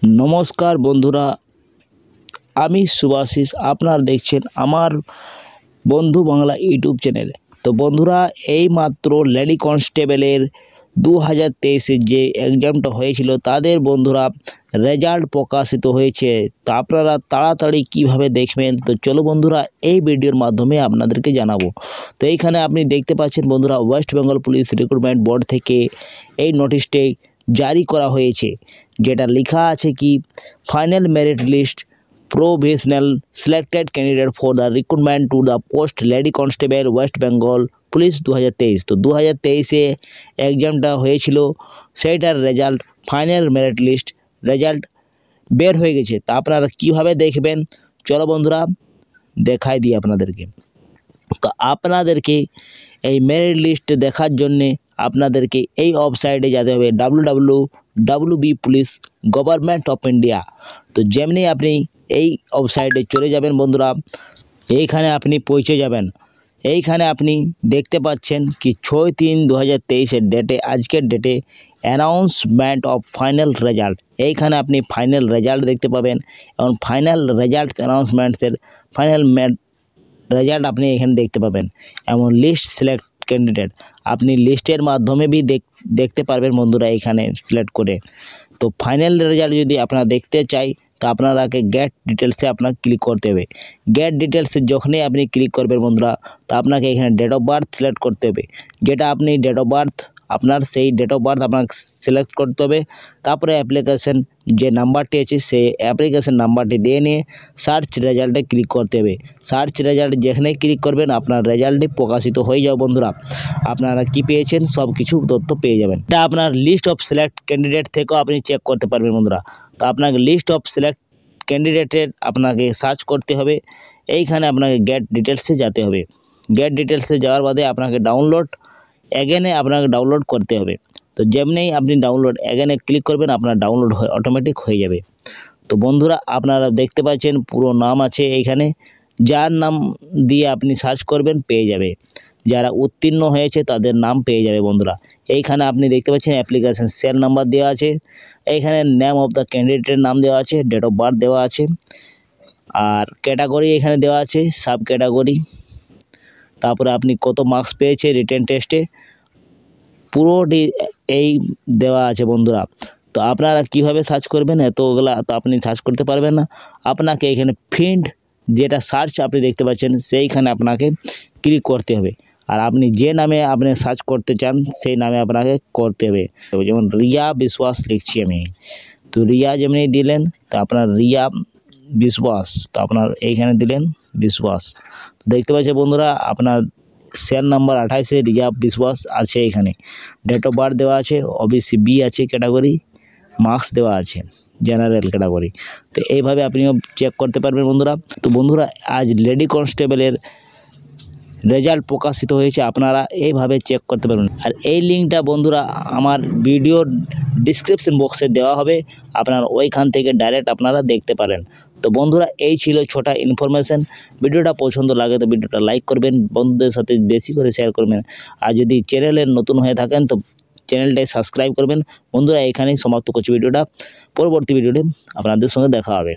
নমস্কার বন্ধুরা, আমি সুভাশিস। আপনারা দেখছেন আমার বন্ধু বাংলা ইউটিউব চ্যানেল। তো বন্ধুরা, এই মাত্র লেডি কনস্টেবলের 2023-এর যে এক্সামটা হয়েছিল তাদের বন্ধুরা রেজাল্ট প্রকাশিত হয়েছে। তো আপনারা তাড়াতাড়ি কিভাবে দেখবেন, তো চলো বন্ধুরা এই ভিডিওর মাধ্যমে আপনাদেরকে জানাবো। তো এইখানে আপনি দেখতে পাচ্ছেন বন্ধুরা, West Bengal police recruitment board থেকে এই নোটিশটি জারি করা হয়েছে, যেটা লেখা আছে কি final merit list provisional selected candidate for the recruitment to the post lady constable West Bengal police 2023। তো 2023-এ এক্সামটা হয়েছিল, সেইটার result final merit list result বের হয়ে গেছে। তা আপনারা কীভাবে দেখবেন চলো বন্ধুরা দেখাই দিই আপনাদেরকে। তো আপনাদেরকে এই মেরিট লিস্ট দেখার জন্যে আপনাদেরকে এই ওয়েবসাইটে যেতে হবে www.police.gov.of.India। তো যেমনি আপনি এই ওয়েবসাইটে চলে যাবেন বন্ধুরা, এইখানে আপনি পৌঁছে যাবেন। এইখানে আপনি দেখতে পাচ্ছেন কি 6/3/2023-এর ডেটে, আজকের ডেটে অ্যানাউন্সমেন্ট অফ ফাইনাল রেজাল্ট। এইখানে আপনি ফাইনাল রেজাল্ট দেখতে পাবেন এবং ফাইনাল রেজাল্ট অ্যানাউন্সমেন্টসের ফাইনাল রেজাল্ট আপনি এখানে দেখতে পাবেন এবং লিস্ট সিলেক্ট ক্যান্ডিডেট আপনি লিস্টের মাধ্যমে বি দেখতে পারবেন বন্ধুরা এখানে সিলেক্ট করে। তো ফাইনাল রেজাল্ট যদি আপনারা দেখতে চাই তো আপনারাকে গেট ডিটেলসে আপনাকে ক্লিক করতে হবে। গেট ডিটেলসে যখনই আপনি ক্লিক করবেন বন্ধুরা, তো আপনাকে এখানে ডেট অফ বার্থ সিলেক্ট করতে হবে। যেটা আপনি ডেট অফ বার্থ আপনার সেই ডেট অফ বার্থ আপনাকে সিলেক্ট করতে হবে। তারপরে অ্যাপ্লিকেশন যে নাম্বারটি আছে সেই অ্যাপ্লিকেশন নাম্বারটি দিয়ে নিয়ে সার্চ রেজাল্টে ক্লিক করতে হবে। সার্চ রেজাল্ট যেখানেই ক্লিক করবেন আপনার রেজাল্টটি প্রকাশিত হয়ে যাবে বন্ধুরা। আপনারা কি পেয়েছেন সব কিছু তথ্য পেয়ে যাবেন। এটা আপনার লিস্ট অফ সিলেক্ট ক্যান্ডিডেট থেকেও আপনি চেক করতে পারবেন বন্ধুরা। তো আপনাকে লিস্ট অফ সিলেক্ট ক্যান্ডিডেটের আপনাকে সার্চ করতে হবে। এইখানে আপনাকে গেট ডিটেলসে যেতে হবে। গেট ডিটেলসে যাওয়ার বাদে আপনাকে ডাউনলোড এগেনে আপনাকে ডাউনলোড করতে হবে। তো যেমনি আপনি ডাউনলোড এগেনে ক্লিক করবেন আপনার ডাউনলোড অটোমেটিক হয়ে যাবে। তো বন্ধুরা আপনারা দেখতে পাচ্ছেন পুরো নাম আছে এইখানে, যার নাম দিয়ে আপনি সার্চ করবেন পেয়ে যাবে। যারা উত্তীর্ণ হয়েছে তাদের নাম পেয়ে যাবে বন্ধুরা। এইখানে আপনি দেখতে পাচ্ছেন অ্যাপ্লিকেশন সেল নাম্বার দেওয়া আছে, এইখানে নেম অফ দ্য ক্যান্ডিডেটের নাম দেওয়া আছে, ডেট অফ বার্থ দেওয়া আছে, আর ক্যাটাগরি এখানে দেওয়া আছে, সাব ক্যাটাগরি, তারপরে আপনি কত মার্কস পেয়েছে রিটেন টেস্টে, পুরোটি এই দেওয়া আছে বন্ধুরা। তো আপনারা কিভাবে সার্চ করবেন, এতগুলা তো আপনি সার্চ করতে পারবেন না। আপনাকে এখানে ফিল্ড যেটা সার্চ আপনি দেখতে পাচ্ছেন সেইখানে আপনাকে ক্লিক করতে হবে। আর আপনি যে নামে আপনি সার্চ করতে চান সেই নামে আপনাকে করতে হবে। যেমন রিয়া বিশ্বাস লিখছি আমি, তো রিয়া যেমনি দিলেন তো আপনার রিয়া বিশ্বাস, তো আপনার এইখানে দিলেন বিশ্বাস। তো দেখতে পাচ্ছেন বন্ধুরা আপনার সেল নাম্বার 28-এ রিয়া বিশ্বাস আছে। এখানে ডেট অফ বার্থ দেওয়া আছে, ওবিসি বি আছে ক্যাটাগরি, মার্কস দেওয়া আছে জেনারেল ক্যাটাগরি। তো এইভাবে আপনিও চেক করতে পারবেন বন্ধুরা। তো বন্ধুরা আজ লেডি কনস্টেবলের রেজাল্ট প্রকাশিত হয়েছে, আপনারা এইভাবে চেক করতে পারবেন। আর এই লিঙ্কটা বন্ধুরা আমার ভিডিওর ডিসক্রিপশন বক্সে দেওয়া হবে, আপনারা ওইখান থেকে ডাইরেক্ট আপনারা দেখতে পারেন। তো বন্ধুরা এই ছিল ছোটা ইনফরমেশন। ভিডিওটা পছন্দ লাগে তো ভিডিওটা লাইক করবেন, বন্ধুদের সাথে বেশি করে শেয়ার করবেন। আর যদি চ্যানেলে নতুন হয়ে থাকেন তো চ্যানেলটাই সাবস্ক্রাইব করবেন। বন্ধুরা এখানেই সমাপ্ত করছি ভিডিওটা, পরবর্তী ভিডিওতে আপনাদের সঙ্গে দেখা হবে।